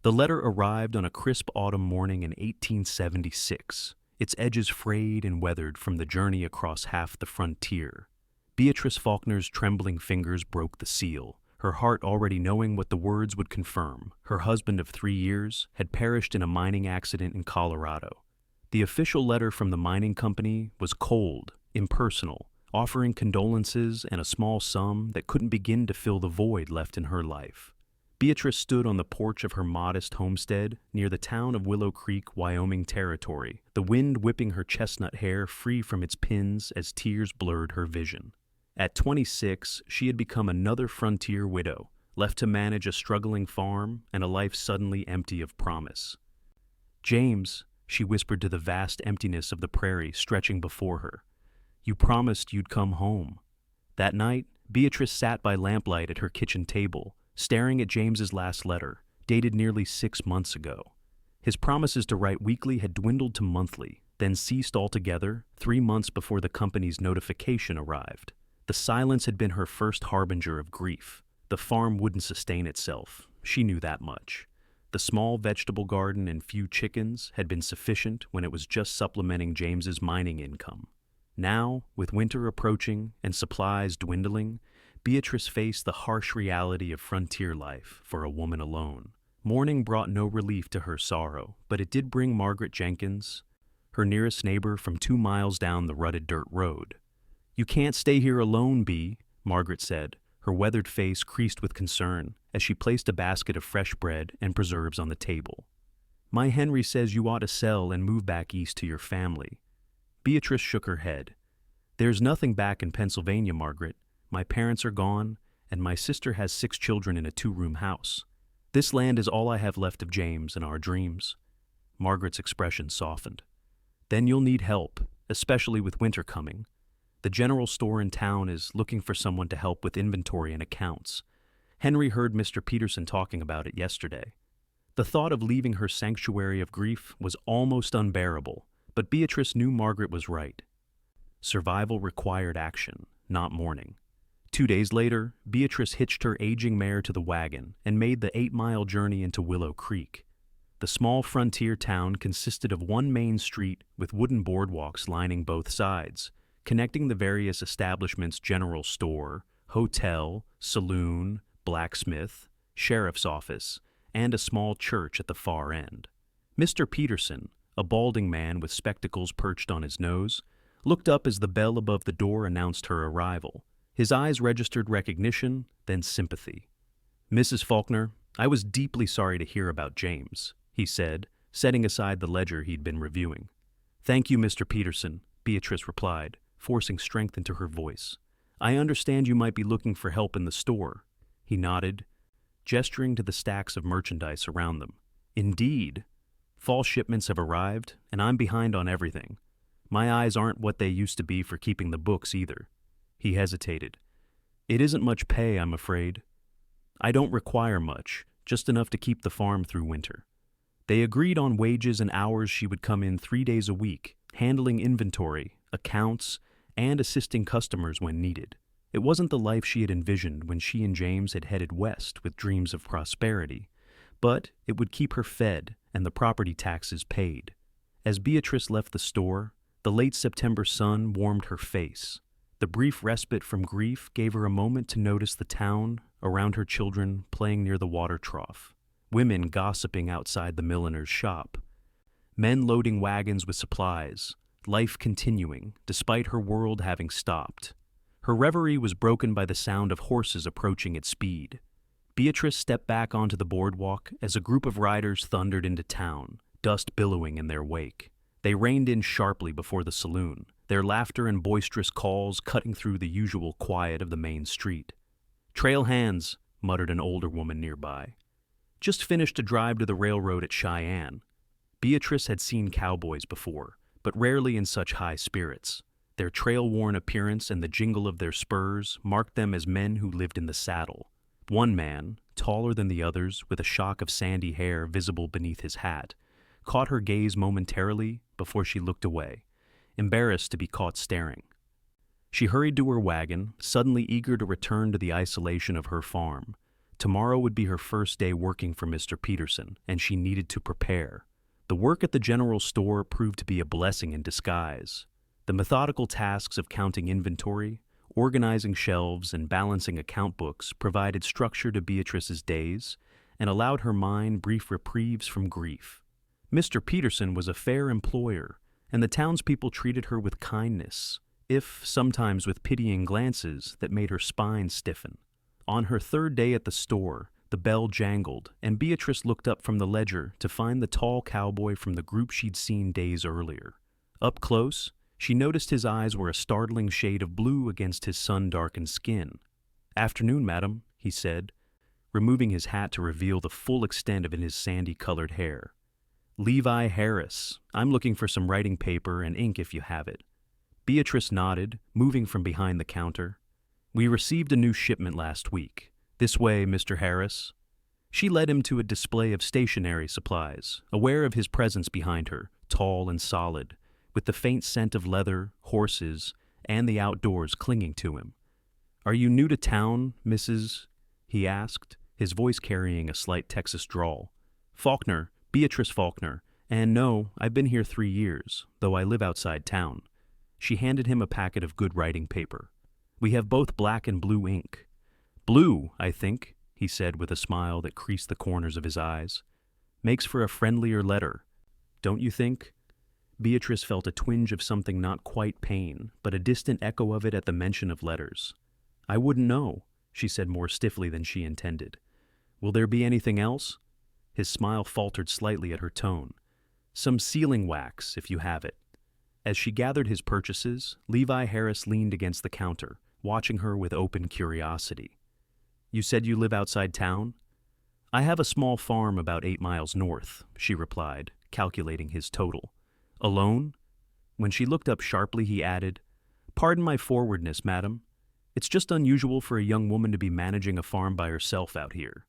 The letter arrived on a crisp autumn morning in 1876, its edges frayed and weathered from the journey across half the frontier. Beatrice Faulkner's trembling fingers broke the seal, her heart already knowing what the words would confirm. Her husband of 3 years had perished in a mining accident in Colorado. The official letter from the mining company was cold, impersonal, offering condolences and a small sum that couldn't begin to fill the void left in her life. Beatrice stood on the porch of her modest homestead near the town of Willow Creek, Wyoming Territory, the wind whipping her chestnut hair free from its pins as tears blurred her vision. At 26, she had become another frontier widow, left to manage a struggling farm and a life suddenly empty of promise. "James," she whispered to the vast emptiness of the prairie stretching before her, "you promised you'd come home." That night, Beatrice sat by lamplight at her kitchen table, staring at James's last letter, dated nearly 6 months ago. His promises to write weekly had dwindled to monthly, then ceased altogether 3 months before the company's notification arrived. The silence had been her first harbinger of grief. The farm wouldn't sustain itself, she knew that much. The small vegetable garden and few chickens had been sufficient when it was just supplementing James's mining income. Now, with winter approaching and supplies dwindling, Beatrice faced the harsh reality of frontier life for a woman alone. Mourning brought no relief to her sorrow, but it did bring Margaret Jenkins, her nearest neighbor from 2 miles down the rutted dirt road. "You can't stay here alone, Bea," Margaret said, her weathered face creased with concern as she placed a basket of fresh bread and preserves on the table. "My Henry says you ought to sell and move back east to your family." Beatrice shook her head. "There's nothing back in Pennsylvania, Margaret. My parents are gone, and my sister has 6 children in a 2-room house. This land is all I have left of James and our dreams." Margaret's expression softened. "Then you'll need help, especially with winter coming. The general store in town is looking for someone to help with inventory and accounts. Henry heard Mr. Peterson talking about it yesterday." The thought of leaving her sanctuary of grief was almost unbearable, but Beatrice knew Margaret was right. Survival required action, not mourning. 2 days later, Beatrice hitched her aging mare to the wagon and made the 8-mile journey into Willow Creek. The small frontier town consisted of one main street with wooden boardwalks lining both sides, connecting the various establishments: general store, hotel, saloon, blacksmith, sheriff's office, and a small church at the far end. Mr. Peterson, a balding man with spectacles perched on his nose, looked up as the bell above the door announced her arrival. His eyes registered recognition, then sympathy. "Mrs. Faulkner, I was deeply sorry to hear about James," he said, setting aside the ledger he'd been reviewing. "Thank you, Mr. Peterson," Beatrice replied, forcing strength into her voice. "I understand you might be looking for help in the store." He nodded, gesturing to the stacks of merchandise around them. "Indeed. Fall shipments have arrived, and I'm behind on everything. My eyes aren't what they used to be for keeping the books either." He hesitated. "It isn't much pay, I'm afraid." "I don't require much, just enough to keep the farm through winter." They agreed on wages and hours. She would come in 3 days a week, handling inventory, accounts, and assisting customers when needed. It wasn't the life she had envisioned when she and James had headed west with dreams of prosperity, but it would keep her fed and the property taxes paid. As Beatrice left the store, the late September sun warmed her face. The brief respite from grief gave her a moment to notice the town around her, children playing near the water trough, women gossiping outside the milliner's shop, men loading wagons with supplies, life continuing despite her world having stopped. Her reverie was broken by the sound of horses approaching at speed. Beatrice stepped back onto the boardwalk as a group of riders thundered into town, dust billowing in their wake. They reined in sharply before the saloon, their laughter and boisterous calls cutting through the usual quiet of the main street. "Trail hands," muttered an older woman nearby. "Just finished a drive to the railroad at Cheyenne." Beatrice had seen cowboys before, but rarely in such high spirits. Their trail-worn appearance and the jingle of their spurs marked them as men who lived in the saddle. One man, taller than the others, with a shock of sandy hair visible beneath his hat, caught her gaze momentarily before she looked away, embarrassed to be caught staring. She hurried to her wagon, suddenly eager to return to the isolation of her farm. Tomorrow would be her first day working for Mr. Peterson, and she needed to prepare. The work at the general store proved to be a blessing in disguise. The methodical tasks of counting inventory, organizing shelves, and balancing account books provided structure to Beatrice's days and allowed her mind brief reprieves from grief. Mr. Peterson was a fair employer, and the townspeople treated her with kindness, if sometimes with pitying glances that made her spine stiffen. On her third day at the store, the bell jangled, and Beatrice looked up from the ledger to find the tall cowboy from the group she'd seen days earlier. Up close, she noticed his eyes were a startling shade of blue against his sun-darkened skin. "Afternoon, madam," he said, removing his hat to reveal the full extent of his sandy-colored hair. "Levi Harris. I'm looking for some writing paper and ink if you have it." Beatrice nodded, moving from behind the counter. "We received a new shipment last week. This way, Mr. Harris." She led him to a display of stationery supplies, aware of his presence behind her, tall and solid, with the faint scent of leather, horses, and the outdoors clinging to him. "Are you new to town, Mrs.?" he asked, his voice carrying a slight Texas drawl. "Faulkner, Beatrice Faulkner, and no, I've been here 3 years, though I live outside town." She handed him a packet of good writing paper. "We have both black and blue ink." "Blue, I think," he said with a smile that creased the corners of his eyes. "Makes for a friendlier letter, don't you think?" Beatrice felt a twinge of something not quite pain, but a distant echo of it at the mention of letters. "I wouldn't know," she said more stiffly than she intended. "Will there be anything else?" His smile faltered slightly at her tone. "Some sealing wax, if you have it." As she gathered his purchases, Levi Harris leaned against the counter, watching her with open curiosity. "You said you live outside town?" "I have a small farm about 8 miles north," she replied, calculating his total. "Alone?" When she looked up sharply, he added, "Pardon my forwardness, madam. It's just unusual for a young woman to be managing a farm by herself out here."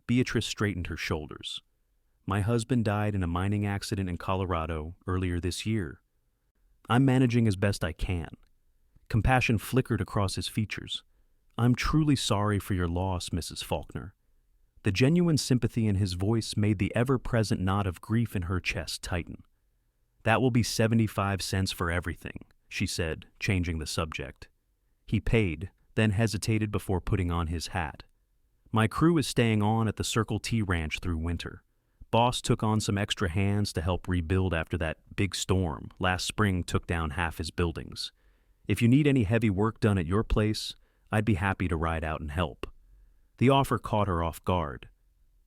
Beatrice straightened her shoulders. "My husband died in a mining accident in Colorado earlier this year. I'm managing as best I can." Compassion flickered across his features. "I'm truly sorry for your loss, Mrs. Faulkner." The genuine sympathy in his voice made the ever-present knot of grief in her chest tighten. "That will be 75 cents for everything," she said, changing the subject. He paid, then hesitated before putting on his hat. "My crew is staying on at the Circle T Ranch through winter. Boss took on some extra hands to help rebuild after that big storm last spring took down half his buildings. If you need any heavy work done at your place, I'd be happy to ride out and help." The offer caught her off guard.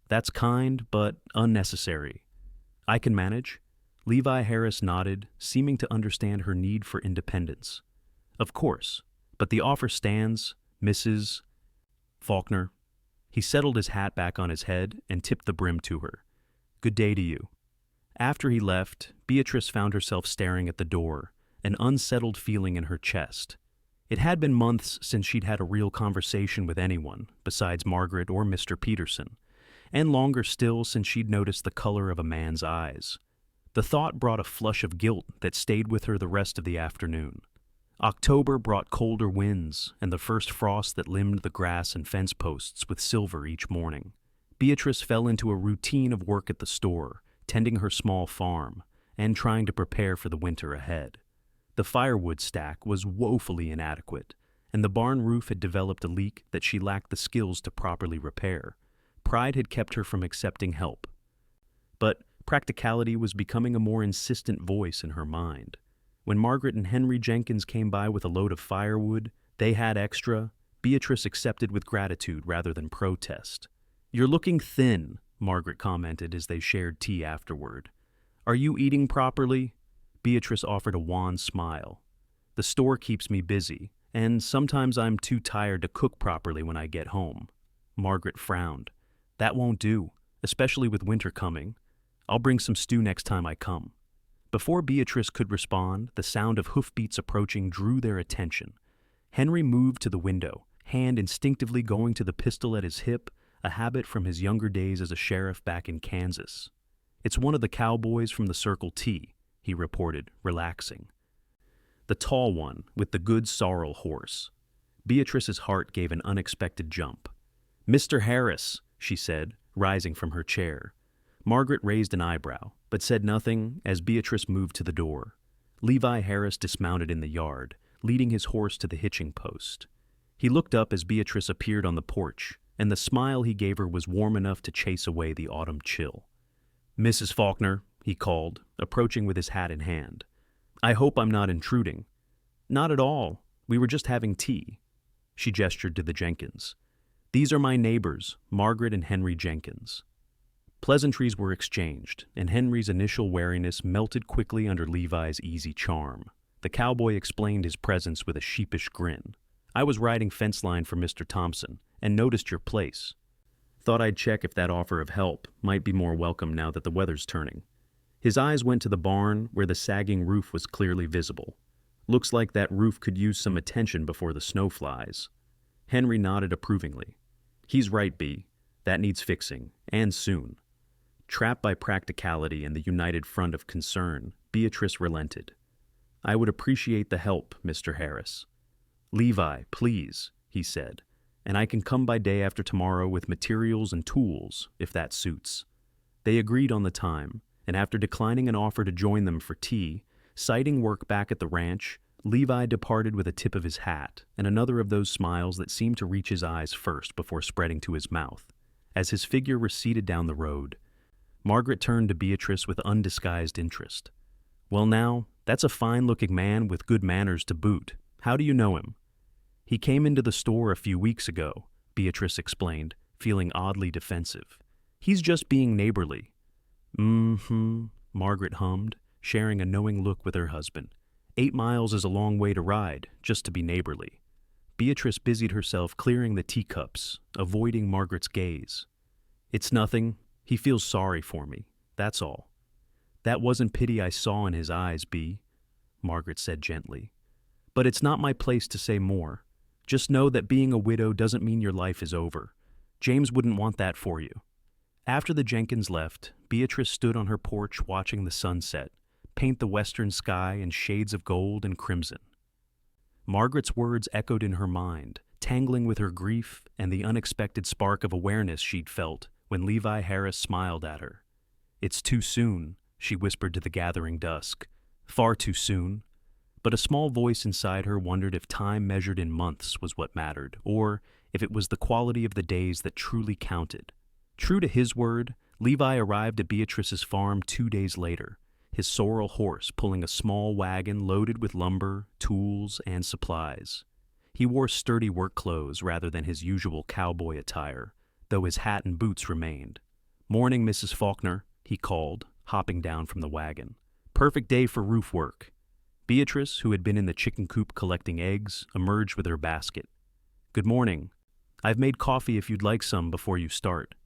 "That's kind, but unnecessary. I can manage." Levi Harris nodded, seeming to understand her need for independence. "Of course, but the offer stands, Mrs. Faulkner." He settled his hat back on his head and tipped the brim to her. "Good day to you." After he left, Beatrice found herself staring at the door, an unsettled feeling in her chest. It had been months since she'd had a real conversation with anyone, besides Margaret or Mr. Peterson, and longer still since she'd noticed the color of a man's eyes. The thought brought a flush of guilt that stayed with her the rest of the afternoon. October brought colder winds and the first frost that limned the grass and fence posts with silver each morning. Beatrice fell into a routine of work at the store, tending her small farm, and trying to prepare for the winter ahead. The firewood stack was woefully inadequate, and the barn roof had developed a leak that she lacked the skills to properly repair. Pride had kept her from accepting help. But practicality was becoming a more insistent voice in her mind. When Margaret and Henry Jenkins came by with a load of firewood they had extra, Beatrice accepted with gratitude rather than protest. "You're looking thin," Margaret commented as they shared tea afterward. "Are you eating properly?" Beatrice offered a wan smile. "The store keeps me busy, and sometimes I'm too tired to cook properly when I get home." Margaret frowned. "That won't do, especially with winter coming. I'll bring some stew next time I come." Before Beatrice could respond, the sound of hoofbeats approaching drew their attention. Henry moved to the window, hand instinctively going to the pistol at his hip, a habit from his younger days as a sheriff back in Kansas. "It's one of the cowboys from the Circle T," he reported, relaxing. "The tall one, with the good sorrel horse." Beatrice's heart gave an unexpected jump. "Mr. Harris," she said, rising from her chair. Margaret raised an eyebrow, but said nothing as Beatrice moved to the door. Levi Harris dismounted in the yard, leading his horse to the hitching post. He looked up as Beatrice appeared on the porch, and the smile he gave her was warm enough to chase away the autumn chill. "Mrs. Faulkner," he called, approaching with his hat in hand. "I hope I'm not intruding." "Not at all. We were just having tea." She gestured to the Jenkins. "These are my neighbors, Margaret and Henry Jenkins." Pleasantries were exchanged, and Henry's initial wariness melted quickly under Levi's easy charm. The cowboy explained his presence with a sheepish grin. "I was riding fence line for Mr. Thompson, and noticed your place. Thought I'd check if that offer of help might be more welcome now that the weather's turning." His eyes went to the barn where the sagging roof was clearly visible. "Looks like that roof could use some attention before the snow flies." Henry nodded approvingly. "He's right, B. That needs fixing, and soon." Trapped by practicality and the united front of concern, Beatrice relented. "I would appreciate the help, Mr. Harris." "Levi, please," he said, "and I can come by day after tomorrow with materials and tools, if that suits." They agreed on the time, and after declining an offer to join them for tea, citing work back at the ranch, Levi departed with a tip of his hat and another of those smiles that seemed to reach his eyes first before spreading to his mouth. As his figure receded down the road, Margaret turned to Beatrice with undisguised interest. "Well now, that's a fine-looking man with good manners to boot. How do you know him?" "He came into the store a few weeks ago," Beatrice explained, feeling oddly defensive. "He's just being neighborly." "Mm-hmm," Margaret hummed, sharing a knowing look with her husband. 8 miles is a long way to ride, just to be neighborly." Beatrice busied herself clearing the teacups, avoiding Margaret's gaze. "It's nothing. He feels sorry for me, that's all." "That wasn't pity I saw in his eyes, Bea," Margaret said gently. "But it's not my place to say more. Just know that being a widow doesn't mean your life is over. James wouldn't want that for you." After the Jenkins left, Beatrice stood on her porch watching the sunset paint the western sky in shades of gold and crimson. Margaret's words echoed in her mind, tangling with her grief and the unexpected spark of awareness she'd felt when Levi Harris smiled at her. "It's too soon," she whispered to the gathering dusk. "Far too soon." But a small voice inside her wondered if time measured in months was what mattered, or if it was the quality of the days that truly counted. True to his word, Levi arrived at Beatrice's farm 2 days later, his sorrel horse pulling a small wagon loaded with lumber, tools, and supplies. He wore sturdy work clothes rather than his usual cowboy attire, though his hat and boots remained. "Morning, Mrs. Faulkner," he called, hopping down from the wagon. "Perfect day for roof work." Beatrice, who had been in the chicken coop collecting eggs, emerged with her basket. "Good morning. I've made coffee if you'd like some before you start."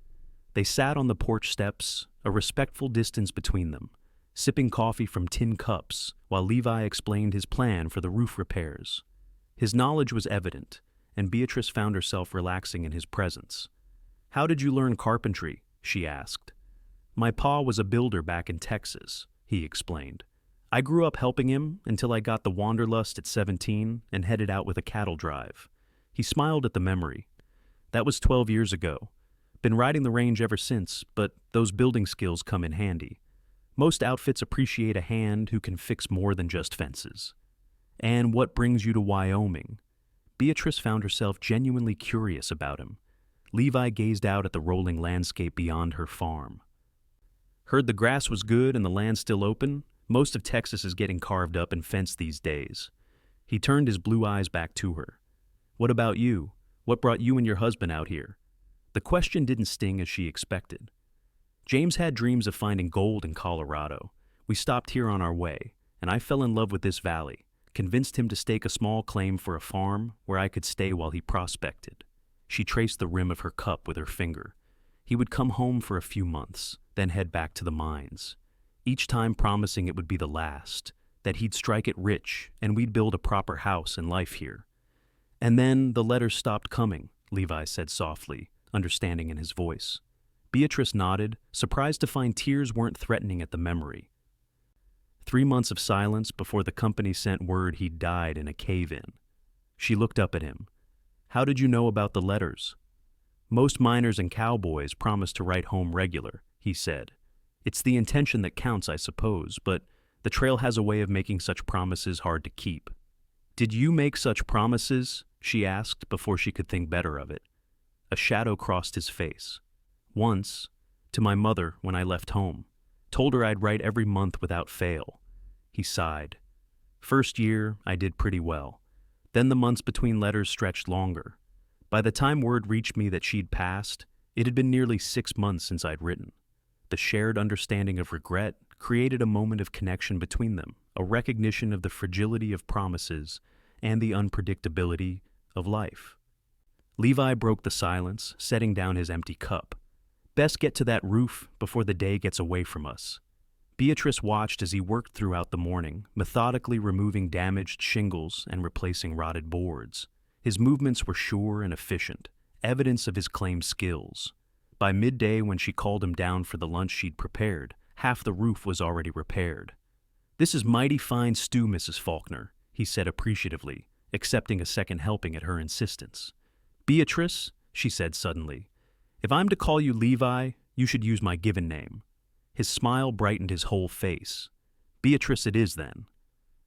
They sat on the porch steps, a respectful distance between them, sipping coffee from tin cups while Levi explained his plan for the roof repairs. His knowledge was evident, and Beatrice found herself relaxing in his presence. "How did you learn carpentry?" she asked. "My pa was a builder back in Texas," he explained. "I grew up helping him until I got the wanderlust at 17 and headed out with a cattle drive." He smiled at the memory. "That was 12 years ago. Been riding the range ever since, but those building skills come in handy. Most outfits appreciate a hand who can fix more than just fences." "And what brings you to Wyoming?" Beatrice found herself genuinely curious about him. Levi gazed out at the rolling landscape beyond her farm. "Heard the grass was good and the land still open. Most of Texas is getting carved up and fenced these days." He turned his blue eyes back to her. "What about you? What brought you and your husband out here?" The question didn't sting as she expected. "James had dreams of finding gold in Colorado. We stopped here on our way, and I fell in love with this valley, convinced him to stake a small claim for a farm where I could stay while he prospected." She traced the rim of her cup with her finger. He would come home for a few months, then head back to the mines, each time promising it would be the last, that he'd strike it rich and we'd build a proper house and life here. "And then the letters stopped coming," Levi said softly, understanding in his voice. Beatrice nodded, surprised to find tears weren't threatening at the memory. 3 months of silence before the company sent word he'd died in a cave-in. She looked up at him. "How did you know about the letters?" Most miners and cowboys promise to write home regular, he said. It's the intention that counts, I suppose, but the trail has a way of making such promises hard to keep. Did you make such promises? She asked before she could think better of it. A shadow crossed his face. Once, to my mother when I left home. Told her I'd write every month without fail. He sighed. First year, I did pretty well. Then the months between letters stretched longer. By the time word reached me that she'd passed, it had been nearly 6 months since I'd written. The shared understanding of regret created a moment of connection between them, a recognition of the fragility of promises and the unpredictability of life. Levi broke the silence, setting down his empty cup. Best get to that roof before the day gets away from us. Beatrice watched as he worked throughout the morning, methodically removing damaged shingles and replacing rotted boards. His movements were sure and efficient, evidence of his claimed skills. By midday, when she called him down for the lunch she'd prepared, half the roof was already repaired. This is mighty fine stew, Mrs. Faulkner, he said appreciatively, accepting a second helping at her insistence. Beatrice, she said suddenly, if I'm to call you Levi, you should use my given name. His smile brightened his whole face. Beatrice it is, then.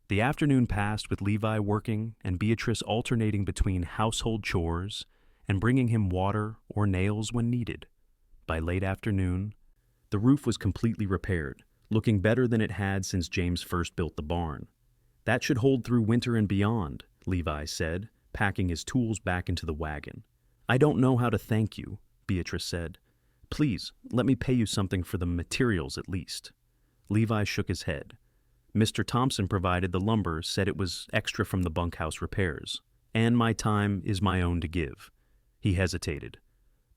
The afternoon passed with Levi working and Beatrice alternating between household chores and bringing him water or nails when needed. By late afternoon, the roof was completely repaired, looking better than it had since James first built the barn. That should hold through winter and beyond, Levi said, packing his tools back into the wagon. I don't know how to thank you, Beatrice said. Please, let me pay you something for the materials at least. Levi shook his head. Mr. Thompson provided the lumber, said it was extra from the bunkhouse repairs, and my time is my own to give. He hesitated.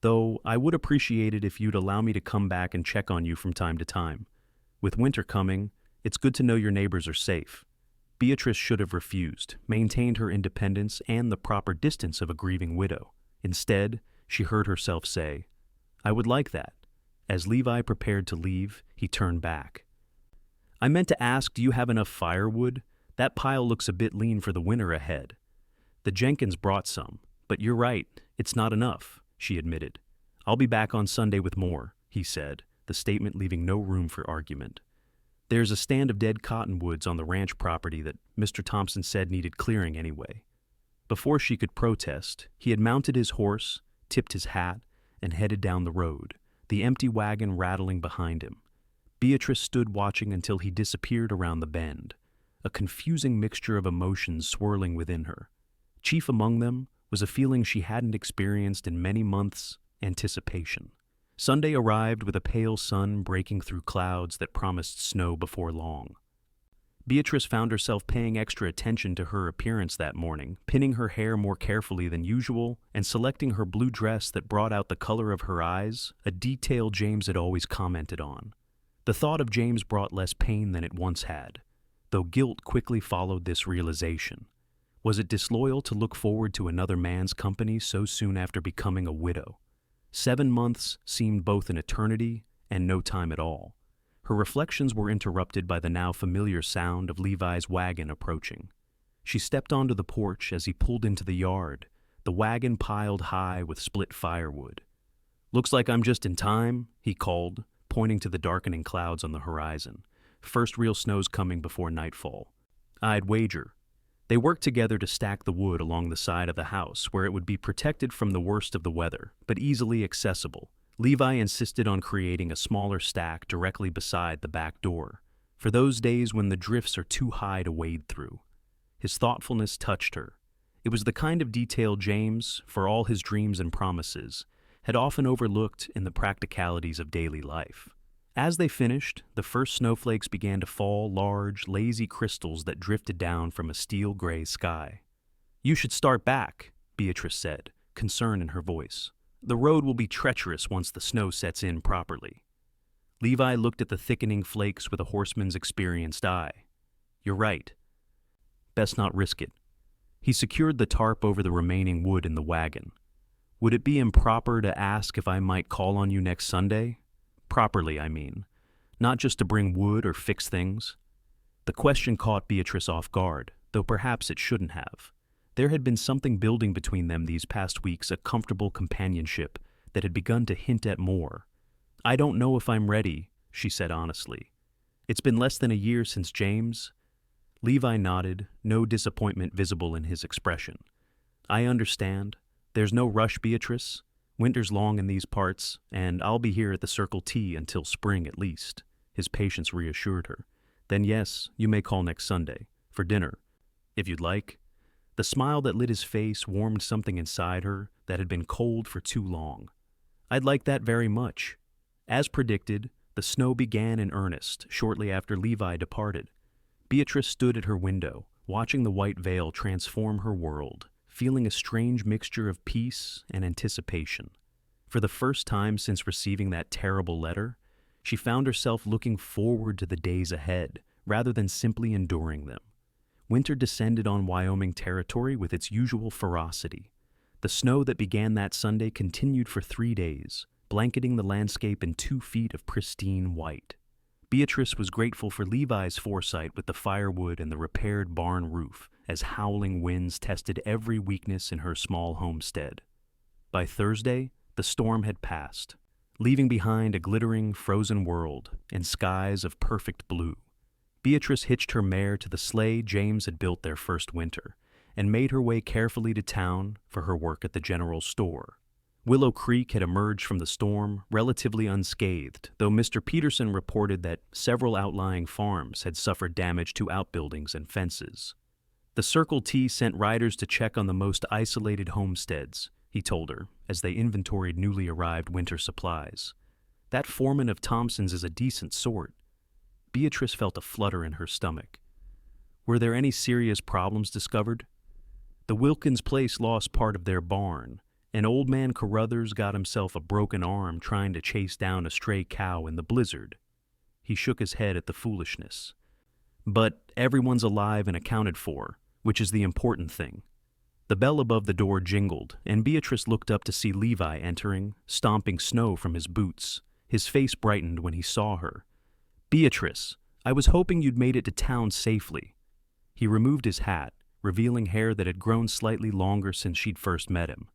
Though I would appreciate it if you'd allow me to come back and check on you from time to time. With winter coming, it's good to know your neighbors are safe. Beatrice should have refused, maintained her independence and the proper distance of a grieving widow. Instead, she heard herself say, I would like that. As Levi prepared to leave, he turned back. I meant to ask, do you have enough firewood? That pile looks a bit lean for the winter ahead. The Jenkins brought some, but you're right, it's not enough, she admitted. I'll be back on Sunday with more, he said, the statement leaving no room for argument. There's a stand of dead cottonwoods on the ranch property that Mr. Thompson said needed clearing anyway. Before she could protest, he had mounted his horse, tipped his hat, and headed down the road, the empty wagon rattling behind him. Beatrice stood watching until he disappeared around the bend, a confusing mixture of emotions swirling within her. Chief among them was a feeling she hadn't experienced in many months, anticipation. Sunday arrived with a pale sun breaking through clouds that promised snow before long. Beatrice found herself paying extra attention to her appearance that morning, pinning her hair more carefully than usual and selecting her blue dress that brought out the color of her eyes, a detail James had always commented on. The thought of James brought less pain than it once had, though guilt quickly followed this realization. Was it disloyal to look forward to another man's company so soon after becoming a widow? 7 months seemed both an eternity and no time at all. Her reflections were interrupted by the now familiar sound of Levi's wagon approaching. She stepped onto the porch as he pulled into the yard, the wagon piled high with split firewood. Looks like I'm just in time, he called, pointing to the darkening clouds on the horizon. First real snow's coming before nightfall. I'd wager. They worked together to stack the wood along the side of the house where it would be protected from the worst of the weather, but easily accessible. Levi insisted on creating a smaller stack directly beside the back door, for those days when the drifts are too high to wade through. His thoughtfulness touched her. It was the kind of detail James, for all his dreams and promises, had often overlooked in the practicalities of daily life. As they finished, the first snowflakes began to fall, large, lazy crystals that drifted down from a steel-gray sky. You should start back, Beatrice said, concern in her voice. The road will be treacherous once the snow sets in properly. Levi looked at the thickening flakes with a horseman's experienced eye. You're right. Best not risk it. He secured the tarp over the remaining wood in the wagon. Would it be improper to ask if I might call on you next Sunday? Properly, I mean. Not just to bring wood or fix things. The question caught Beatrice off guard, though perhaps it shouldn't have. There had been something building between them these past weeks, a comfortable companionship, that had begun to hint at more. "I don't know if I'm ready," she said honestly. "It's been less than a year since James." Levi nodded, no disappointment visible in his expression. "I understand. There's no rush, Beatrice. Winter's long in these parts, and I'll be here at the Circle T until spring at least," his patience reassured her. "Then yes, you may call next Sunday, for dinner, if you'd like." The smile that lit his face warmed something inside her that had been cold for too long. "I'd like that very much." As predicted, the snow began in earnest shortly after Levi departed. Beatrice stood at her window, watching the white veil transform her world, feeling a strange mixture of peace and anticipation. For the first time since receiving that terrible letter, she found herself looking forward to the days ahead, rather than simply enduring them. Winter descended on Wyoming Territory with its usual ferocity. The snow that began that Sunday continued for 3 days, blanketing the landscape in 2 feet of pristine white. Beatrice was grateful for Levi's foresight with the firewood and the repaired barn roof, as howling winds tested every weakness in her small homestead. By Thursday, the storm had passed, leaving behind a glittering, frozen world and skies of perfect blue. Beatrice hitched her mare to the sleigh James had built their first winter, and made her way carefully to town for her work at the general store. Willow Creek had emerged from the storm relatively unscathed, though Mr. Peterson reported that several outlying farms had suffered damage to outbuildings and fences. The Circle T sent riders to check on the most isolated homesteads, he told her, as they inventoried newly arrived winter supplies. "That foreman of Thompson's is a decent sort." Beatrice felt a flutter in her stomach. Were there any serious problems discovered? The Wilkins place lost part of their barn, and old man Carruthers got himself a broken arm trying to chase down a stray cow in the blizzard. He shook his head at the foolishness. "But everyone's alive and accounted for, which is the important thing." The bell above the door jingled, and Beatrice looked up to see Levi entering, stomping snow from his boots. His face brightened when he saw her. "Beatrice, I was hoping you'd made it to town safely." He removed his hat, revealing hair that had grown slightly longer since she'd first met him.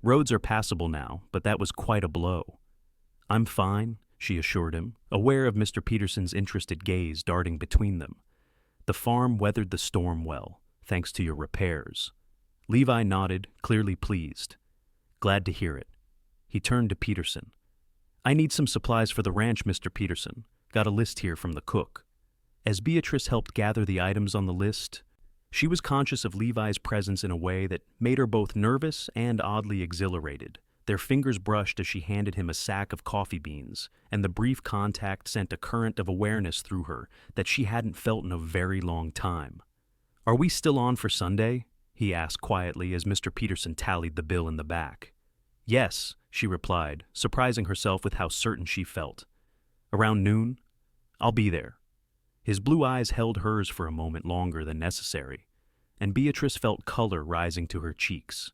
"Roads are passable now, but that was quite a blow." "I'm fine," she assured him, aware of Mr. Peterson's interested gaze darting between them. "The farm weathered the storm well, thanks to your repairs." Levi nodded, clearly pleased. "Glad to hear it." He turned to Peterson. "I need some supplies for the ranch, Mr. Peterson. Got a list here from the cook." As Beatrice helped gather the items on the list, she was conscious of Levi's presence in a way that made her both nervous and oddly exhilarated. Their fingers brushed as she handed him a sack of coffee beans, and the brief contact sent a current of awareness through her that she hadn't felt in a very long time. "Are we still on for Sunday?" he asked quietly as Mr. Peterson tallied the bill in the back. "Yes," she replied, surprising herself with how certain she felt. "Around noon? I'll be there." His blue eyes held hers for a moment longer than necessary, and Beatrice felt color rising to her cheeks.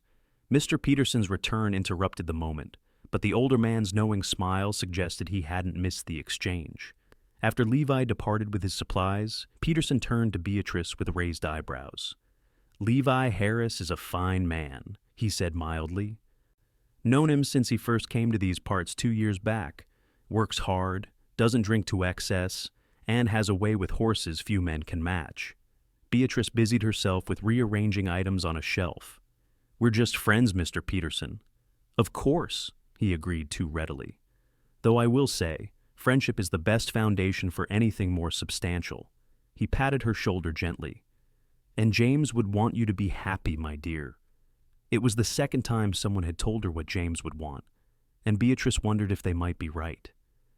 Mr. Peterson's return interrupted the moment, but the older man's knowing smile suggested he hadn't missed the exchange. After Levi departed with his supplies, Peterson turned to Beatrice with raised eyebrows. "Levi Harris is a fine man," he said mildly. "Known him since he first came to these parts 2 years back. Works hard, doesn't drink to excess, and has a way with horses few men can match." Beatrice busied herself with rearranging items on a shelf. "We're just friends, Mr. Peterson." "Of course," he agreed too readily. "Though I will say, friendship is the best foundation for anything more substantial." He patted her shoulder gently. "And James would want you to be happy, my dear." It was the second time someone had told her what James would want, and Beatrice wondered if they might be right.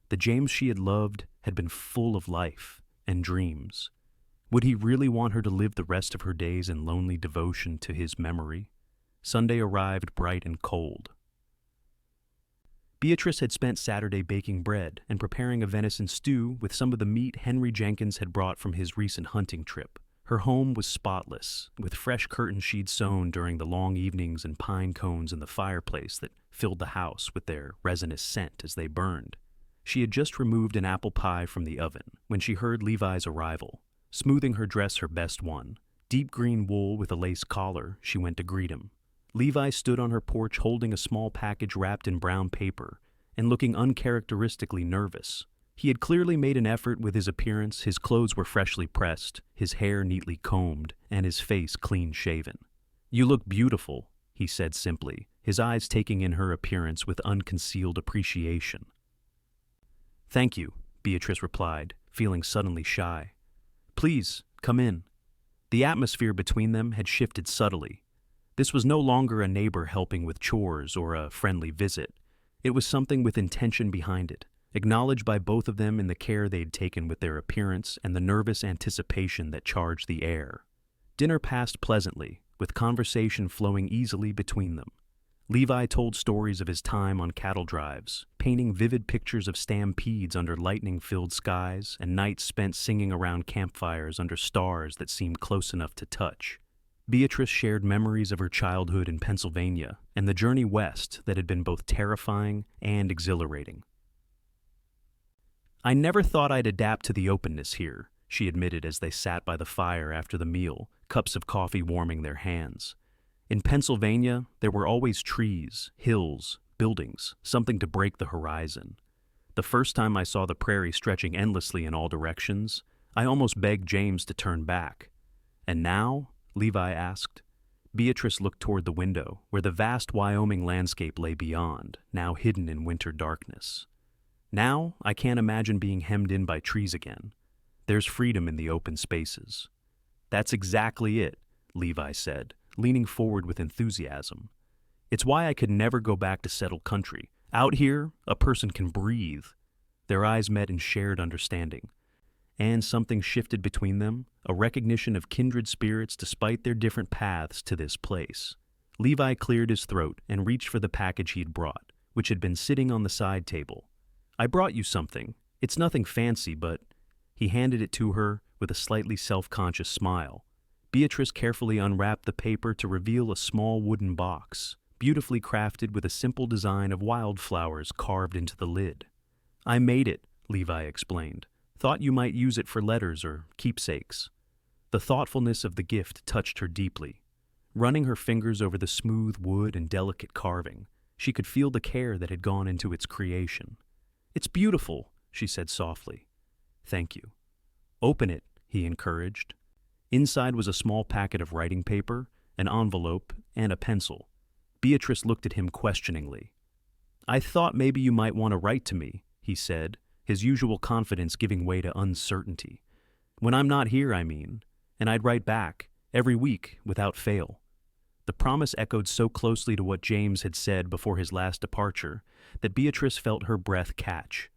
The James she had loved had been full of life and dreams. Would he really want her to live the rest of her days in lonely devotion to his memory? Sunday arrived bright and cold. Beatrice had spent Saturday baking bread and preparing a venison stew with some of the meat Henry Jenkins had brought from his recent hunting trip. Her home was spotless, with fresh curtains she'd sewn during the long evenings and pine cones in the fireplace that filled the house with their resinous scent as they burned. She had just removed an apple pie from the oven when she heard Levi's arrival. Smoothing her dress her best one, deep green wool with a lace collar, she went to greet him. Levi stood on her porch holding a small package wrapped in brown paper and looking uncharacteristically nervous. He had clearly made an effort with his appearance. His clothes were freshly pressed, his hair neatly combed, and his face clean-shaven. "You look beautiful," he said simply, his eyes taking in her appearance with unconcealed appreciation. "Thank you," Beatrice replied, feeling suddenly shy. "Please, come in." The atmosphere between them had shifted subtly. This was no longer a neighbor helping with chores or a friendly visit. It was something with intention behind it, acknowledged by both of them in the care they'd taken with their appearance and the nervous anticipation that charged the air. Dinner passed pleasantly, with conversation flowing easily between them. Levi told stories of his time on cattle drives, painting vivid pictures of stampedes under lightning-filled skies and nights spent singing around campfires under stars that seemed close enough to touch. Beatrice shared memories of her childhood in Pennsylvania and the journey west that had been both terrifying and exhilarating. "I never thought I'd adapt to the openness here," she admitted as they sat by the fire after the meal, cups of coffee warming their hands. In Pennsylvania, there were always trees, hills, buildings, something to break the horizon. The first time I saw the prairie stretching endlessly in all directions, I almost begged James to turn back. "And now?" Levi asked. Beatrice looked toward the window, where the vast Wyoming landscape lay beyond, now hidden in winter darkness. "Now, I can't imagine being hemmed in by trees again. There's freedom in the open spaces." "That's exactly it," Levi said, leaning forward with enthusiasm. "It's why I could never go back to settled country. Out here, a person can breathe." Their eyes met in shared understanding. And something shifted between them, a recognition of kindred spirits despite their different paths to this place. Levi cleared his throat and reached for the package he'd brought, which had been sitting on the side table. "I brought you something. It's nothing fancy, but—" He handed it to her with a slightly self-conscious smile. Beatrice carefully unwrapped the paper to reveal a small wooden box, beautifully crafted with a simple design of wildflowers carved into the lid. "I made it," Levi explained. "Thought you might use it for letters or keepsakes." The thoughtfulness of the gift touched her deeply. Running her fingers over the smooth wood and delicate carving, she could feel the care that had gone into its creation. "It's beautiful," she said softly. "Thank you." "Open it," he encouraged. Inside was a small packet of writing paper, an envelope, and a pencil. Beatrice looked at him questioningly. "I thought maybe you might want to write to me," he said, his usual confidence giving way to uncertainty. "When I'm not here, I mean. And I'd write back, every week, without fail." The promise echoed so closely to what James had said before his last departure that Beatrice felt her breath catch.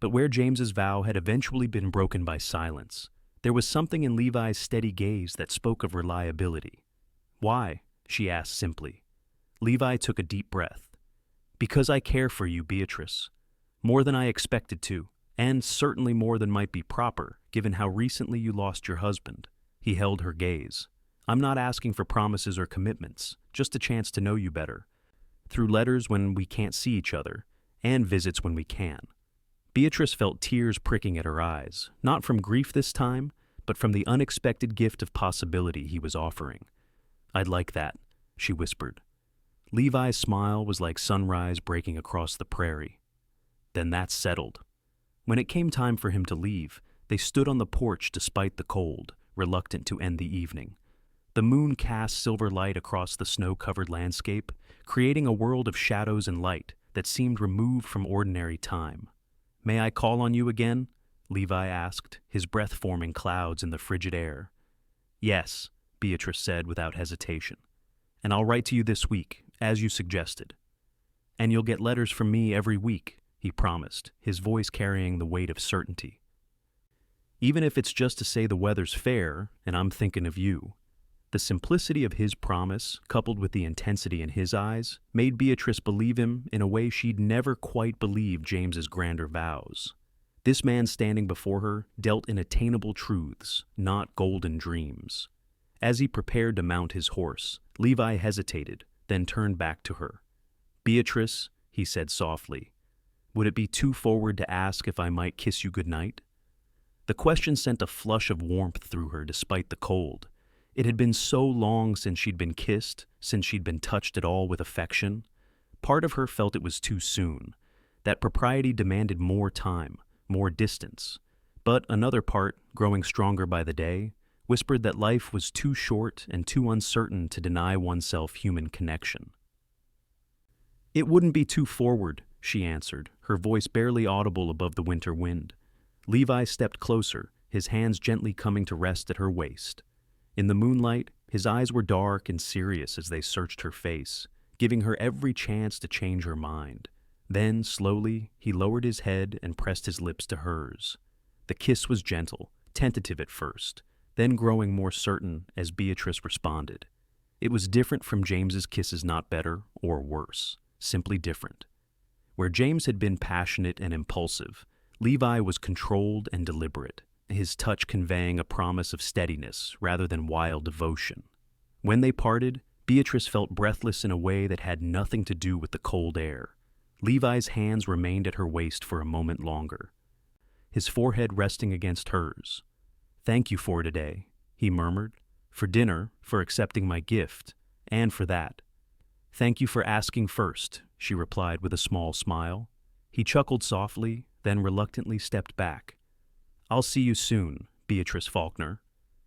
But where James's vow had eventually been broken by silence, there was something in Levi's steady gaze that spoke of reliability. "Why?" she asked simply. Levi took a deep breath. "Because I care for you, Beatrice. More than I expected to, and certainly more than might be proper, given how recently you lost your husband." He held her gaze. "I'm not asking for promises or commitments, just a chance to know you better. Through letters when we can't see each other, and visits when we can." Beatrice felt tears pricking at her eyes, not from grief this time, but from the unexpected gift of possibility he was offering. "I'd like that," she whispered. Levi's smile was like sunrise breaking across the prairie. "Then that's settled." When it came time for him to leave, they stood on the porch despite the cold, reluctant to end the evening. The moon cast silver light across the snow-covered landscape, creating a world of shadows and light that seemed removed from ordinary time. "May I call on you again?" Levi asked, his breath forming clouds in the frigid air. "Yes," Beatrice said without hesitation. "And I'll write to you this week, as you suggested." "And you'll get letters from me every week," he promised, his voice carrying the weight of certainty. "Even if it's just to say the weather's fair and I'm thinking of you." The simplicity of his promise, coupled with the intensity in his eyes, made Beatrice believe him in a way she'd never quite believed James's grander vows. This man standing before her dealt in attainable truths, not golden dreams. As he prepared to mount his horse, Levi hesitated, then turned back to her. "Beatrice," he said softly, "would it be too forward to ask if I might kiss you good night?" The question sent a flush of warmth through her despite the cold. It had been so long since she'd been kissed, since she'd been touched at all with affection. Part of her felt it was too soon, that propriety demanded more time, more distance. But another part, growing stronger by the day, whispered that life was too short and too uncertain to deny oneself human connection. "It wouldn't be too forward," she answered, her voice barely audible above the winter wind. Levi stepped closer, his hands gently coming to rest at her waist. In the moonlight, his eyes were dark and serious as they searched her face, giving her every chance to change her mind. Then, slowly, he lowered his head and pressed his lips to hers. The kiss was gentle, tentative at first, then growing more certain as Beatrice responded. It was different from James's kisses, not better or worse, simply different. Where James had been passionate and impulsive, Levi was controlled and deliberate, his touch conveying a promise of steadiness rather than wild devotion. When they parted, Beatrice felt breathless in a way that had nothing to do with the cold air. Levi's hands remained at her waist for a moment longer, his forehead resting against hers. "Thank you for today," he murmured. "For dinner, for accepting my gift, and for that." "Thank you for asking first," she replied with a small smile. He chuckled softly, then reluctantly stepped back. "I'll see you soon, Beatrice Faulkner."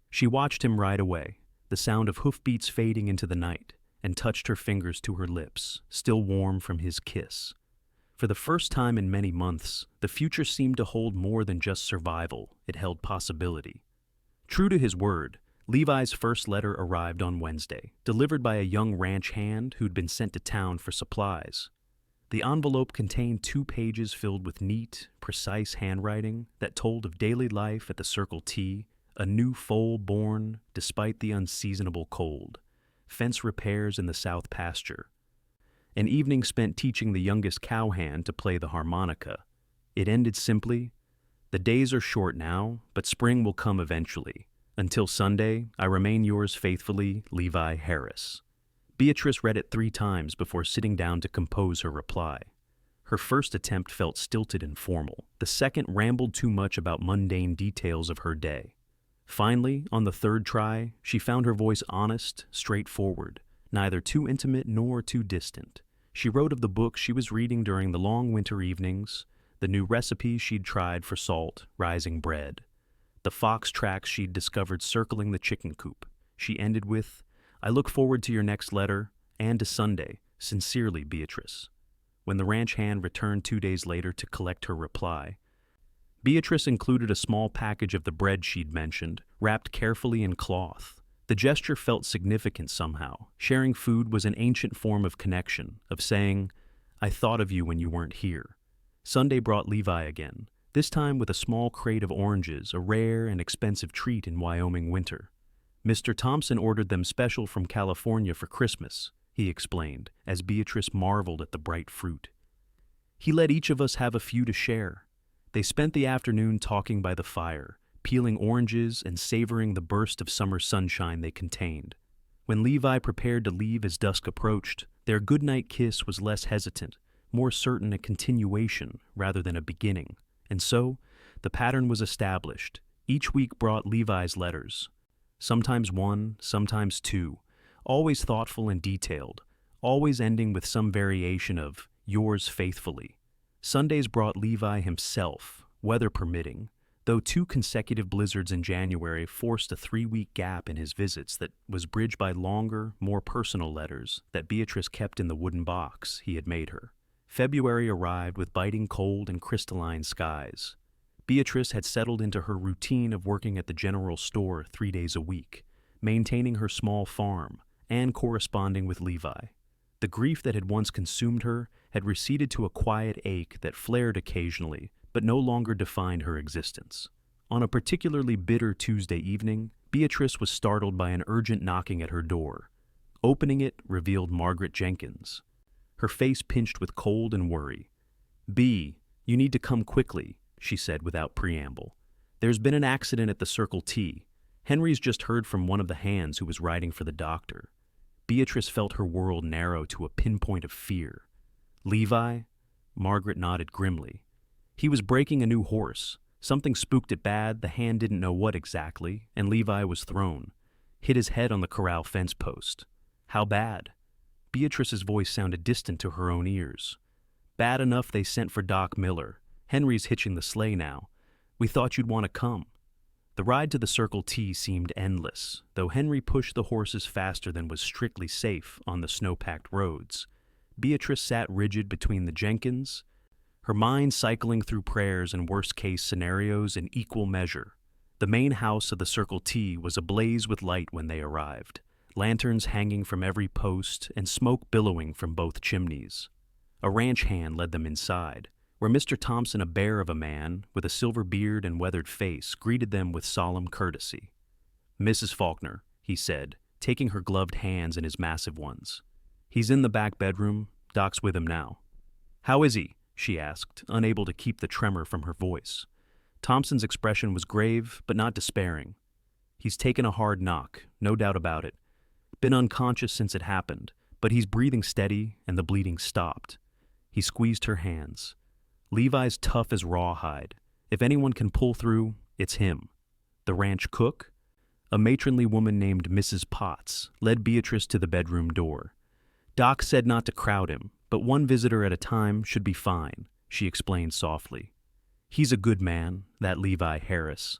She watched him ride away, the sound of hoofbeats fading into the night, and touched her fingers to her lips, still warm from his kiss. For the first time in many months, the future seemed to hold more than just survival, it held possibility. True to his word, Levi's first letter arrived on Wednesday, delivered by a young ranch hand who'd been sent to town for supplies. The envelope contained 2 pages filled with neat, precise handwriting that told of daily life at the Circle T, a new foal born despite the unseasonable cold, fence repairs in the south pasture, an evening spent teaching the youngest cowhand to play the harmonica. It ended simply, "The days are short now, but spring will come eventually. Until Sunday, I remain yours faithfully, Levi Harris." Beatrice read it 3 times before sitting down to compose her reply. Her first attempt felt stilted and formal. The second rambled too much about mundane details of her day. Finally, on the 3rd try, she found her voice honest, straightforward, neither too intimate nor too distant. She wrote of the books she was reading during the long winter evenings, the new recipes she'd tried for salt, rising bread, the fox tracks she'd discovered circling the chicken coop. She ended with, "I look forward to your next letter, and to Sunday. Sincerely, Beatrice." When the ranch hand returned 2 days later to collect her reply, Beatrice included a small package of the bread she'd mentioned, wrapped carefully in cloth. The gesture felt significant somehow. Sharing food was an ancient form of connection, of saying, "I thought of you when you weren't here." Sunday brought Levi again, this time with a small crate of oranges, a rare and expensive treat in Wyoming winter. "Mr. Thompson ordered them special from California for Christmas," he explained, as Beatrice marveled at the bright fruit. "He let each of us have a few to share." They spent the afternoon talking by the fire, peeling oranges and savoring the burst of summer sunshine they contained. When Levi prepared to leave as dusk approached, their goodnight kiss was less hesitant, more certain a continuation rather than a beginning. And so, the pattern was established. Each week brought Levi's letters, sometimes 1, sometimes 2, always thoughtful and detailed, always ending with some variation of "yours faithfully." Sundays brought Levi himself, weather permitting, though 2 consecutive blizzards in January forced a 3-week gap in his visits that was bridged by longer, more personal letters that Beatrice kept in the wooden box he had made her. February arrived with biting cold and crystalline skies. Beatrice had settled into her routine of working at the general store 3 days a week, maintaining her small farm, and corresponding with Levi. The grief that had once consumed her had receded to a quiet ache that flared occasionally, but no longer defined her existence. On a particularly bitter Tuesday evening, Beatrice was startled by an urgent knocking at her door. Opening it revealed Margaret Jenkins, her face pinched with cold and worry. "B, you need to come quickly," she said without preamble. "There's been an accident at the Circle T. Henry's just heard from one of the hands who was riding for the doctor." Beatrice felt her world narrow to a pinpoint of fear. "Levi?" Margaret nodded grimly. "He was breaking a new horse. Something spooked it bad, the hand didn't know what exactly, and Levi was thrown. hit his head on the corral fence post. How bad? Beatrice's voice sounded distant to her own ears. Bad enough they sent for Doc Miller. Henry's hitching the sleigh now. We thought you'd want to come. The ride to the Circle T seemed endless, though Henry pushed the horses faster than was strictly safe on the snow-packed roads. Beatrice sat rigid between the Jenkins, her mind cycling through prayers and worst-case scenarios in equal measure. The main house of the Circle T was ablaze with light when they arrived, lanterns hanging from every post and smoke billowing from both chimneys. A ranch hand led them inside, where Mr. Thompson, a bear of a man with a silver beard and weathered face, greeted them with solemn courtesy. "Mrs. Faulkner," he said, taking her gloved hands in his massive ones. "He's in the back bedroom. Doc's with him now." "How is he?" she asked, unable to keep the tremor from her voice. Thompson's expression was grave, but not despairing. "He's taken a hard knock, no doubt about it. Been unconscious since it happened, but he's breathing steady and the bleeding stopped." He squeezed her hands. "Levi's tough as rawhide. If anyone can pull through, it's him." The ranch cook, a matronly woman named Mrs. Potts, led Beatrice to the bedroom door. "Doc said not to crowd him, but one visitor at a time should be fine," she explained softly. "He's a good man, that Levi Harris.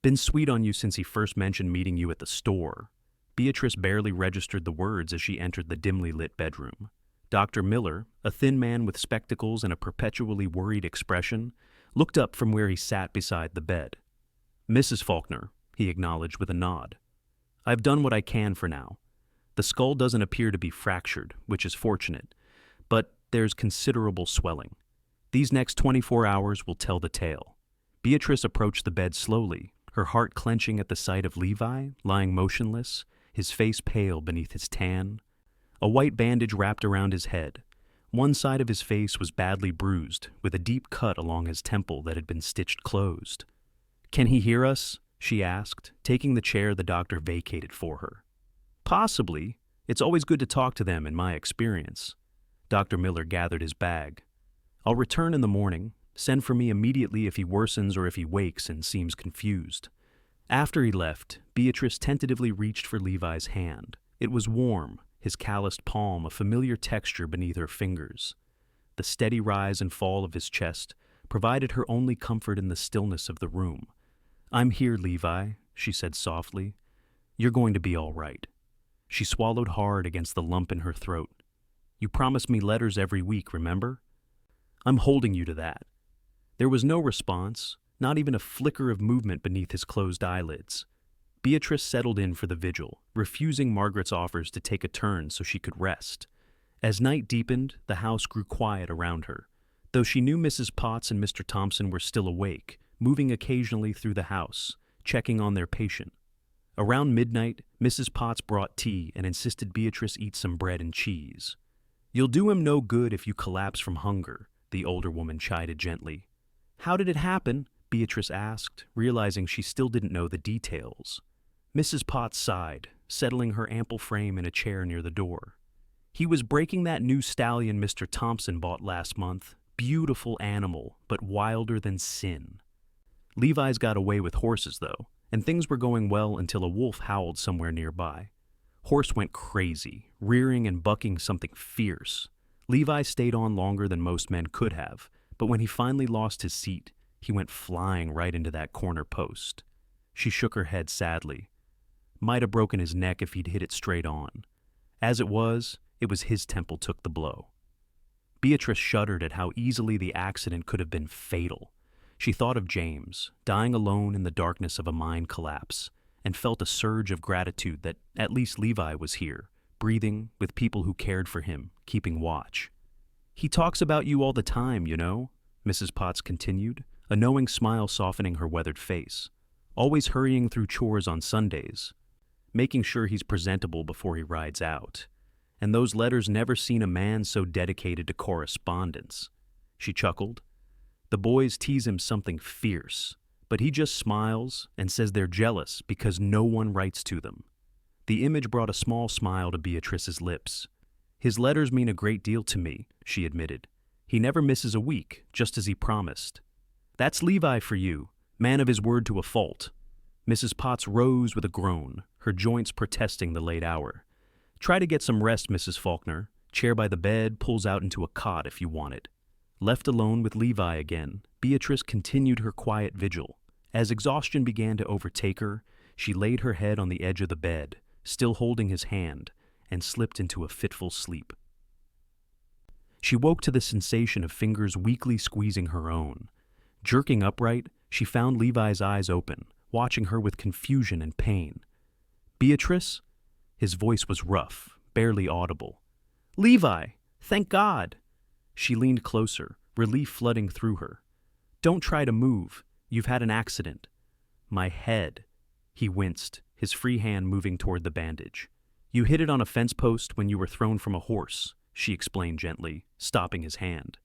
Been sweet on you since he first mentioned meeting you at the store." Beatrice barely registered the words as she entered the dimly lit bedroom. Dr. Miller, a thin man with spectacles and a perpetually worried expression, looked up from where he sat beside the bed. "Mrs. Faulkner," he acknowledged with a nod. "I've done what I can for now. The skull doesn't appear to be fractured, which is fortunate, but there's considerable swelling. These next 24 hours will tell the tale." Beatrice approached the bed slowly, her heart clenching at the sight of Levi, lying motionless, his face pale beneath his tan. A white bandage wrapped around his head. One side of his face was badly bruised, with a deep cut along his temple that had been stitched closed. "Can he hear us?" she asked, taking the chair the doctor vacated for her. "Possibly. It's always good to talk to them, in my experience." Dr. Miller gathered his bag. "I'll return in the morning. Send for me immediately if he worsens or if he wakes and seems confused." After he left, Beatrice tentatively reached for Levi's hand. It was warm, his calloused palm a familiar texture beneath her fingers. The steady rise and fall of his chest provided her only comfort in the stillness of the room. "I'm here, Levi," she said softly. "You're going to be all right." She swallowed hard against the lump in her throat. "You promised me letters every week, remember?" "I'm holding you to that." There was no response, not even a flicker of movement beneath his closed eyelids. Beatrice settled in for the vigil, refusing Margaret's offers to take a turn so she could rest. As night deepened, the house grew quiet around her, though she knew Mrs. Potts and Mr. Thompson were still awake, moving occasionally through the house, checking on their patient. Around midnight, Mrs. Potts brought tea and insisted Beatrice eat some bread and cheese. "You'll do him no good if you collapse from hunger," the older woman chided gently. "How did it happen?" Beatrice asked, realizing she still didn't know the details. Mrs. Potts sighed, settling her ample frame in a chair near the door. "He was breaking that new stallion Mr. Thompson bought last month. Beautiful animal, but wilder than sin. Levi's got away with horses, though, and things were going well until a wolf howled somewhere nearby. Horse went crazy, rearing and bucking something fierce. Levi stayed on longer than most men could have, but when he finally lost his seat, he went flying right into that corner post." She shook her head sadly. "Might have broken his neck if he'd hit it straight on. As it was his temple took the blow." Beatrice shuddered at how easily the accident could have been fatal. She thought of James, dying alone in the darkness of a mine collapse, and felt a surge of gratitude that at least Levi was here, breathing, with people who cared for him, keeping watch. "He talks about you all the time, you know," Mrs. Potts continued, a knowing smile softening her weathered face. "Always hurrying through chores on Sundays, making sure he's presentable before he rides out. And those letters never seen a man so dedicated to correspondence." She chuckled. "The boys tease him something fierce, but he just smiles and says they're jealous because no one writes to them." The image brought a small smile to Beatrice's lips. "His letters mean a great deal to me," she admitted. "He never misses a week, just as he promised." "That's Levi for you, man of his word to a fault." Mrs. Potts rose with a groan, her joints protesting the late hour. "Try to get some rest, Mrs. Faulkner. Chair by the bed pulls out into a cot if you want it." Left alone with Levi again, Beatrice continued her quiet vigil. As exhaustion began to overtake her, she laid her head on the edge of the bed, still holding his hand, and slipped into a fitful sleep. She woke to the sensation of fingers weakly squeezing her own. Jerking upright, she found Levi's eyes open, watching her with confusion and pain. "Beatrice?" His voice was rough, barely audible. "Levi! Thank God!" She leaned closer, relief flooding through her. "Don't try to move. You've had an accident." "My head." He winced, his free hand moving toward the bandage. "You hit it on a fence post when you were thrown from a horse," she explained gently, stopping his hand.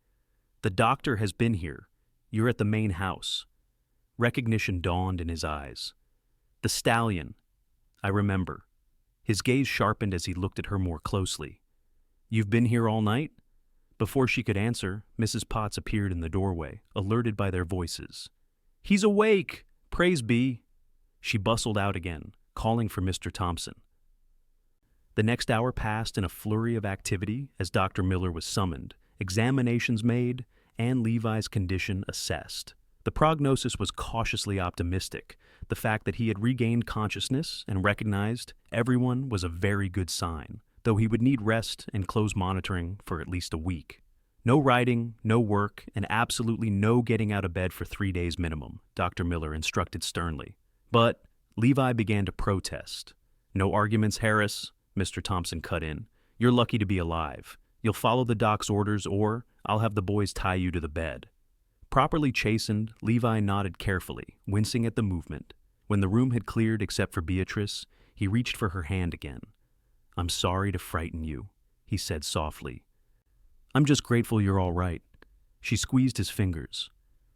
"The doctor has been here. You're at the main house." Recognition dawned in his eyes. "The stallion. I remember." His gaze sharpened as he looked at her more closely. "You've been here all night?" Before she could answer, Mrs. Potts appeared in the doorway, alerted by their voices. "He's awake! Praise be!" She bustled out again, calling for Mr. Thompson. The next hour passed in a flurry of activity as Dr. Miller was summoned, examinations made, and Levi's condition assessed. The prognosis was cautiously optimistic. The fact that he had regained consciousness and recognized everyone was a very good sign, though he would need rest and close monitoring for at least a week. No riding, no work, and absolutely no getting out of bed for 3 days minimum, Dr. Miller instructed sternly. But Levi began to protest. "No arguments, Harris," Mr. Thompson cut in. "You're lucky to be alive. You'll follow the doc's orders, or I'll have the boys tie you to the bed." Properly chastened, Levi nodded carefully, wincing at the movement. When the room had cleared except for Beatrice, he reached for her hand again. "I'm sorry to frighten you," he said softly. "I'm just grateful you're all right." She squeezed his fingers.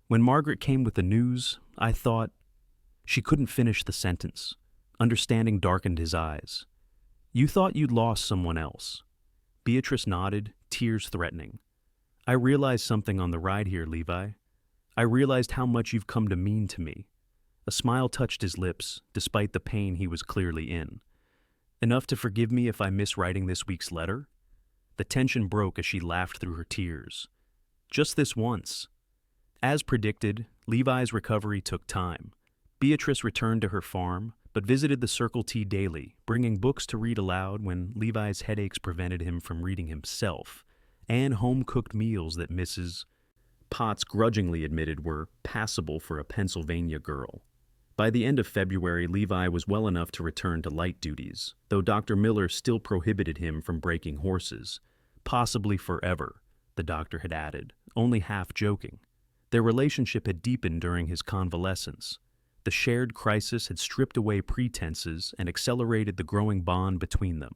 "When Margaret came with the news, I thought—" She couldn't finish the sentence. Understanding darkened his eyes. "You thought you'd lost someone else." Beatrice nodded, tears threatening. "I realized something on the ride here, Levi. I realized how much you've come to mean to me." A smile touched his lips, despite the pain he was clearly in. "Enough to forgive me if I miss writing this week's letter?" The tension broke as she laughed through her tears. "Just this once." As predicted, Levi's recovery took time. Beatrice returned to her farm, but visited the Circle T daily, bringing books to read aloud when Levi's headaches prevented him from reading himself, and home-cooked meals that Mrs. Potts grudgingly admitted were passable for a Pennsylvania girl. By the end of February, Levi was well enough to return to light duties, though Dr. Miller still prohibited him from breaking horses. Possibly forever, the doctor had added, only half joking. Their relationship had deepened during his convalescence. The shared crisis had stripped away pretenses and accelerated the growing bond between them.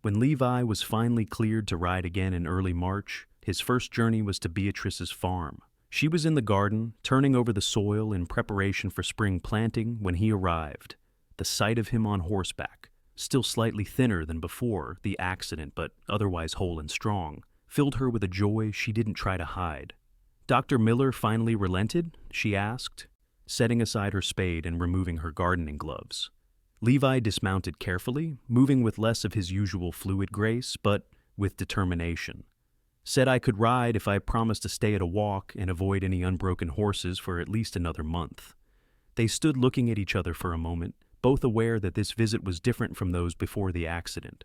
When Levi was finally cleared to ride again in early March, his first journey was to Beatrice's farm. She was in the garden, turning over the soil in preparation for spring planting when he arrived. The sight of him on horseback, still slightly thinner than before the accident but otherwise whole and strong, filled her with a joy she didn't try to hide. "Dr. Miller finally relented?" she asked, setting aside her spade and removing her gardening gloves. Levi dismounted carefully, moving with less of his usual fluid grace, but with determination. "Said I could ride if I promised to stay at a walk and avoid any unbroken horses for at least another month." They stood looking at each other for a moment, both aware that this visit was different from those before the accident.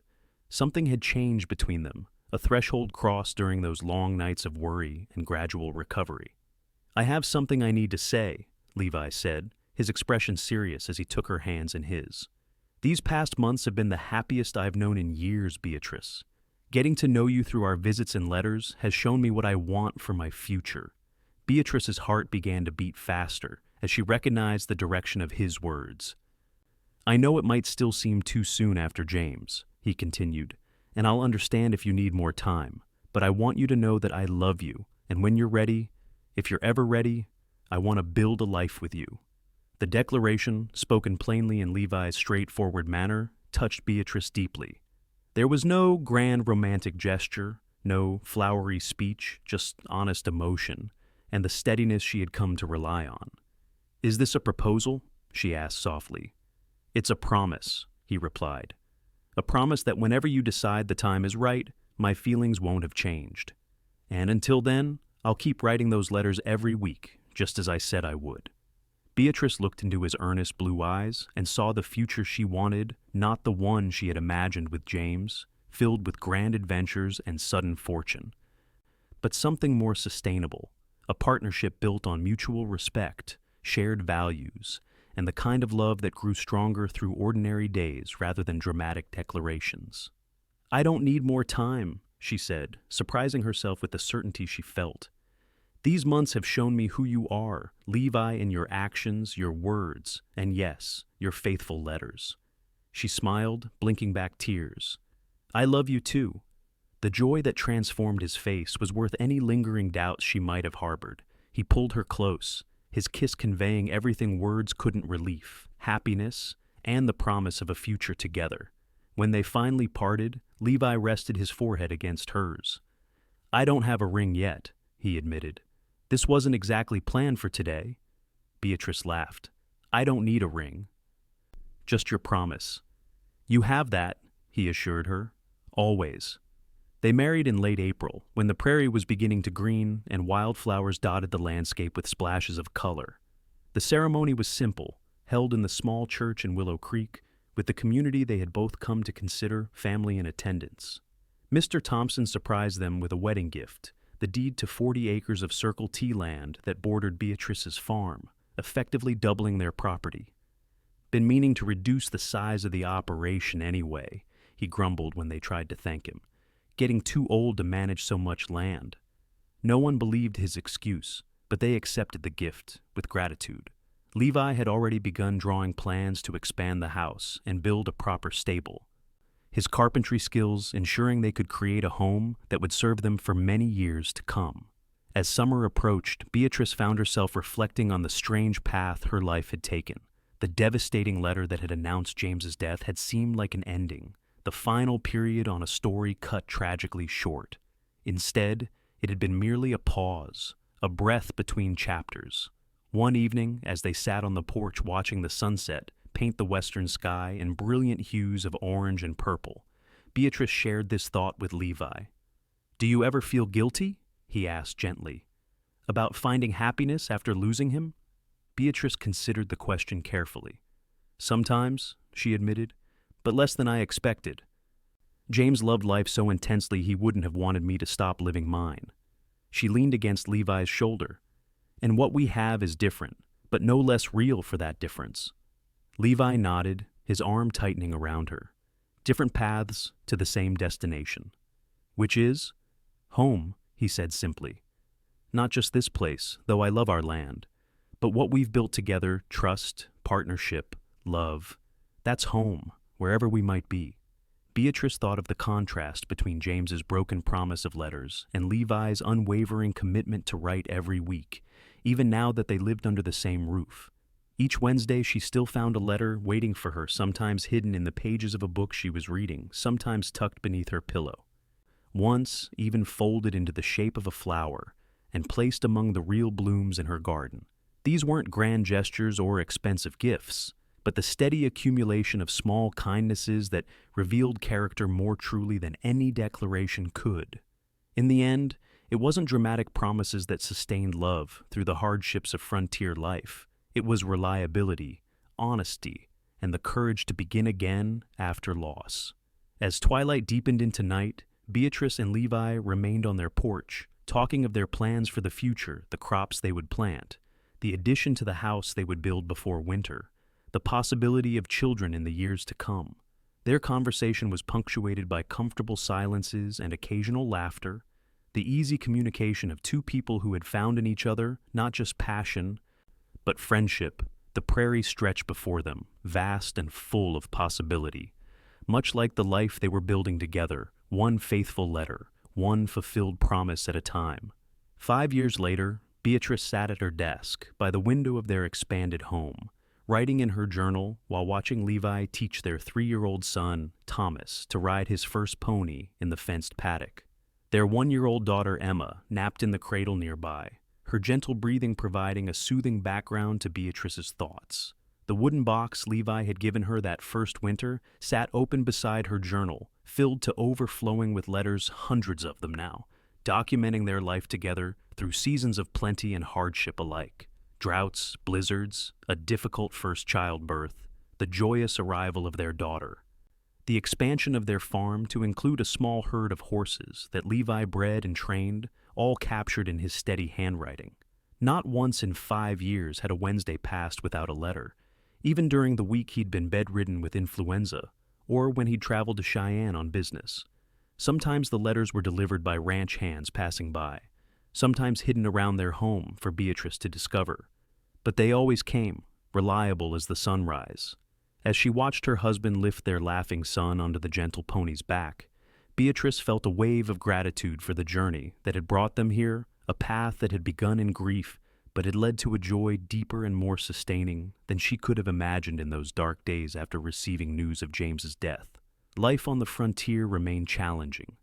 Something had changed between them, a threshold crossed during those long nights of worry and gradual recovery. "I have something I need to say," Levi said, his expression serious as he took her hands in his. "These past months have been the happiest I've known in years, Beatrice. Getting to know you through our visits and letters has shown me what I want for my future." Beatrice's heart began to beat faster as she recognized the direction of his words. "I know it might still seem too soon after James," he continued, "and I'll understand if you need more time, but I want you to know that I love you, and when you're ready, if you're ever ready, I want to build a life with you." The declaration, spoken plainly in Levi's straightforward manner, touched Beatrice deeply. There was no grand romantic gesture, no flowery speech, just honest emotion, and the steadiness she had come to rely on. "Is this a proposal?" she asked softly. "It's a promise," he replied. "A promise that whenever you decide the time is right, my feelings won't have changed. And until then, I'll keep writing those letters every week, just as I said I would." Beatrice looked into his earnest blue eyes and saw the future she wanted, not the one she had imagined with James, filled with grand adventures and sudden fortune, but something more sustainable, a partnership built on mutual respect, shared values, and the kind of love that grew stronger through ordinary days rather than dramatic declarations. "I don't need more time," she said, surprising herself with the certainty she felt. "These months have shown me who you are, Levi, in your actions, your words, and yes, your faithful letters." She smiled, blinking back tears. "I love you too." The joy that transformed his face was worth any lingering doubts she might have harbored. He pulled her close, his kiss conveying everything words couldn't relieve, happiness, and the promise of a future together. When they finally parted, Levi rested his forehead against hers. "I don't have a ring yet," he admitted. "This wasn't exactly planned for today." Beatrice laughed. "I don't need a ring. Just your promise." "You have that," he assured her. "Always." They married in late April, when the prairie was beginning to green and wildflowers dotted the landscape with splashes of color. The ceremony was simple, held in the small church in Willow Creek, with the community they had both come to consider family in attendance. Mr. Thompson surprised them with a wedding gift, the deed to 40 acres of Circle T land that bordered Beatrice's farm, effectively doubling their property. "Been meaning to reduce the size of the operation anyway," he grumbled when they tried to thank him. "Getting too old to manage so much land." No one believed his excuse, but they accepted the gift with gratitude. Levi had already begun drawing plans to expand the house and build a proper stable, his carpentry skills ensuring they could create a home that would serve them for many years to come. As summer approached, Beatrice found herself reflecting on the strange path her life had taken. The devastating letter that had announced James's death had seemed like an ending, the final period on a story cut tragically short. Instead, it had been merely a pause, a breath between chapters. One evening, as they sat on the porch watching the sunset paint the western sky in brilliant hues of orange and purple, Beatrice shared this thought with Levi. "Do you ever feel guilty?" he asked gently. "About finding happiness after losing him?" Beatrice considered the question carefully. "Sometimes," she admitted, "but less than I expected. James loved life so intensely he wouldn't have wanted me to stop living mine." She leaned against Levi's shoulder. "And what we have is different, but no less real for that difference." Levi nodded, his arm tightening around her. "Different paths to the same destination." "Which is?" "Home," he said simply. "Not just this place, though I love our land, but what we've built together, trust, partnership, love. That's home, wherever we might be." Beatrice thought of the contrast between James's broken promise of letters and Levi's unwavering commitment to write every week, even now that they lived under the same roof. Each Wednesday she still found a letter waiting for her, sometimes hidden in the pages of a book she was reading, sometimes tucked beneath her pillow. Once even folded into the shape of a flower and placed among the real blooms in her garden. These weren't grand gestures or expensive gifts, but the steady accumulation of small kindnesses that revealed character more truly than any declaration could. In the end, it wasn't dramatic promises that sustained love through the hardships of frontier life. It was reliability, honesty, and the courage to begin again after loss. As twilight deepened into night, Beatrice and Levi remained on their porch, talking of their plans for the future, the crops they would plant, the addition to the house they would build before winter, the possibility of children in the years to come. Their conversation was punctuated by comfortable silences and occasional laughter, the easy communication of two people who had found in each other not just passion, but friendship. The prairie stretched before them, vast and full of possibility. Much like the life they were building together, one faithful letter, one fulfilled promise at a time. 5 years later, Beatrice sat at her desk by the window of their expanded home, writing in her journal while watching Levi teach their 3-year-old son, Thomas, to ride his first pony in the fenced paddock. Their 1-year-old daughter, Emma, napped in the cradle nearby, her gentle breathing providing a soothing background to Beatrice's thoughts. The wooden box Levi had given her that first winter sat open beside her journal, filled to overflowing with letters, hundreds of them now, documenting their life together through seasons of plenty and hardship alike. Droughts, blizzards, a difficult first childbirth, the joyous arrival of their daughter. The expansion of their farm to include a small herd of horses that Levi bred and trained, all captured in his steady handwriting. Not once in 5 years had a Wednesday passed without a letter, even during the week he'd been bedridden with influenza, or when he'd traveled to Cheyenne on business. Sometimes the letters were delivered by ranch hands passing by, sometimes hidden around their home for Beatrice to discover. But they always came, reliable as the sunrise. As she watched her husband lift their laughing son onto the gentle pony's back, Beatrice felt a wave of gratitude for the journey that had brought them here, a path that had begun in grief but had led to a joy deeper and more sustaining than she could have imagined in those dark days after receiving news of James's death. Life on the frontier remained challenging.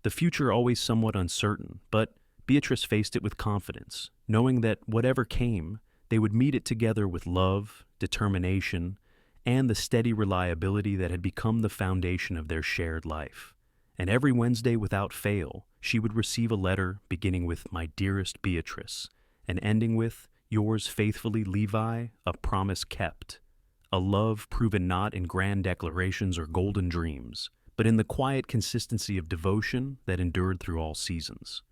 The future always somewhat uncertain, but Beatrice faced it with confidence, knowing that whatever came, they would meet it together with love, determination, and the steady reliability that had become the foundation of their shared life. And every Wednesday without fail, she would receive a letter beginning with "My dearest Beatrice," and ending with "Yours faithfully, Levi, a promise kept." A love proven not in grand declarations or golden dreams, but in the quiet consistency of devotion that endured through all seasons.